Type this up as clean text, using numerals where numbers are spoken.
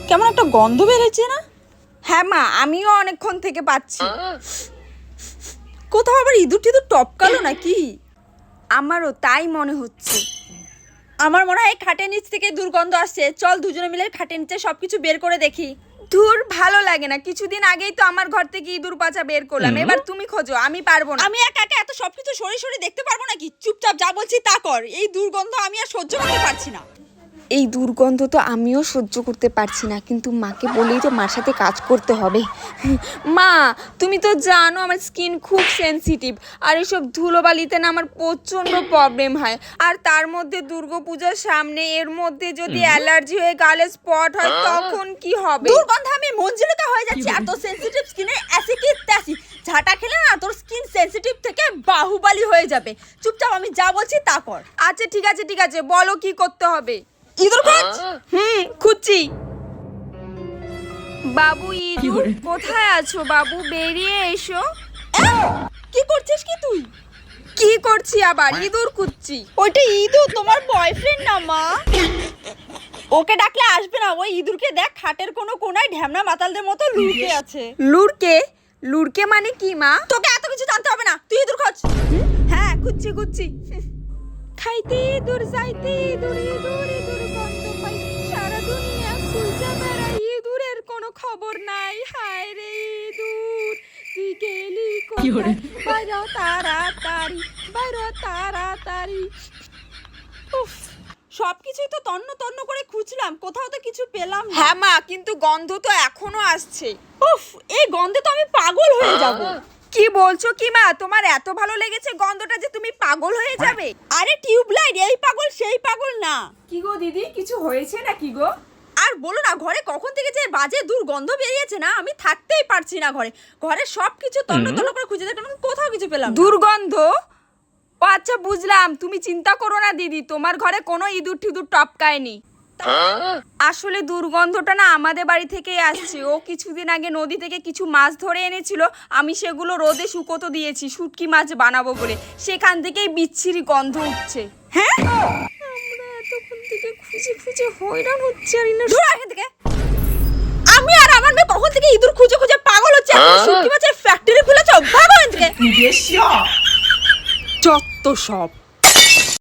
কেমন একটা গন্ধ বেরোচ্ছে না? হ্যাঁ মা, আমিও অনেকক্ষণ থেকে পাচ্ছি। কোথাও আবার ইঁদুর টিঁদুর টপকালো নাকি? আমারও তাই মনে হচ্ছে। আমার মনে হয় খাটের নিচ থেকে দুর্গন্ধ আসছে। চল দুজনে মিলে খাটের নিচে সবকিছু বের করে দেখি। ধুর, ভালো লাগে না। কিছুদিন আগেই তো আমার ঘর থেকে ইঁদুর পাচা বের করলাম। এবার তুমি খোঁজো, আমি পারবো না। আমি একা একা এত সবকিছু সরে সরে দেখতে পারবো নাকি? চুপচাপ যা বলছি তা কর। এই দুর্গন্ধ আমি আর সহ্য করতে পারছি না। এই দুর্গন্ধ তো আমিও সহ্য করতে পারছি না, কিন্তু মাকে বলেই তো মার সাথে কাজ করতে হবে। মা, তুমি তো জানো আমার স্কিন খুব সেনসিটিভ, আর এসব ধুলোবালিতে না আমার প্রচণ্ড প্রবলেম হয়। আর তার মধ্যে দুর্গাপূজার সামনে, এর মধ্যে যদি অ্যালার্জি হয়ে গালে স্পট হয় তখন কি হবে? দুর্গন্ধে আমি মঞ্জুরিকা হয়ে যাচ্ছি। আর তোর সেনসিটিভ স্কিনে অ্যাসিড ত্যাসি ঝাঁটা খেলে না তোর স্কিন সেনসিটিভ থেকে বাহুবলী হয়ে যাবে। চুপচাপ আমি যা বলছি তা কর। আচ্ছা ঠিক আছে ঠিক আছে, বলো কি করতে হবে। ইঁদুর খোঁজ। খুঁজছি। বাবু, ইঁদুর কোথায় আছো বাবু? বেরিয়ে এসো। কি করছিস কি তুই? কি করছি আবার? ইঁদুর খুঁজছি। ওইটা ইঁদুর তোমার বয়ফ্রেন্ড না মা। ওকে ডাকলে আসবে না। ওই ইঁদুরকে দেখ, খাটের কোনো কোনায় ঢ্যামনা মাতালদের মতো লুকিয়ে আছে। লুড়কে? লুড়কে মানে কি মা? তোকে এত কিছু জানতে হবে না, তুই ইঁদুর খোঁজ। হ্যাঁ, খুঁজছি খুঁজছি। খাইতে ইঁদুর, যাইতে ইঁদুর, ইঁদুর ইঁদুর গন্ধ পাই, সারা দুনিয়া খুঁজে বেড়াই, ইঁদুরের কোনো খবর নাই। হায় রে ইঁদুর, তুই গেলি কোথায়? বাইরে তাড়াতাড়ি, বাইরে তাড়াতাড়ি। উফ, সবকিছুই তো তন্ন তন্ন করে খুঁজলাম, কোথাও তো কিছু পেলাম না। হ্যাঁ মা, কিন্তু গন্ধ তো এখনো আসছে। উফ, এই গন্ধে তো আমি পাগল হয়ে যাব। কি বলছো কি মা? তোমার এত ভালো লেগেছে গন্ধটা যে তুমি পাগল হয়ে যাবে? আরে টিউবলাইট, এই পাগল সেই পাগল না। কি গো দিদি, কিছু হয়েছে নাকি গো? আর বলো না, ঘরে কখন থেকে যে বাজে দুর্গন্ধ বেরিয়েছে না, আমি থাকতেই পারছি না ঘরে। ঘরে সবকিছু তন্ন তন্ন করে খুঁজে দেখলাম, কোথাও কিছু পেলাম না। দুর্গন্ধ? ও আচ্ছা, বুঝলাম। তুমি চিন্তা করো না দিদি, তোমার ঘরে কোনো ইঁদুর ঠিদুর টপকায়নি। আসলে দুর্গন্ধটা না আমাদের বাড়ি থেকেই আসছে। ও কিছুদিন আগে নদী থেকে কিছু মাছ ধরে এনেছিল, আমি সেগুলো রোদে শুকোতে দিয়েছি শুটকি মাছ বানাবো বলে। সেখান থেকেই বিচ্ছিরি গন্ধ উঠছে। হ্যাঁ, আমরা এতক্ষণ থেকে খুঁজে খুঁজে হয়রান হচ্ছে। আর ইনা দূর এখান থেকে। আমি আর আমার মেয়ে কখন থেকে ইঁদুর খুঁজে খুঁজে পাগল হচ্ছে। শুটকি মাছের ফ্যাক্টরি খুলেছো, ভাগো এখান থেকে। যত সব।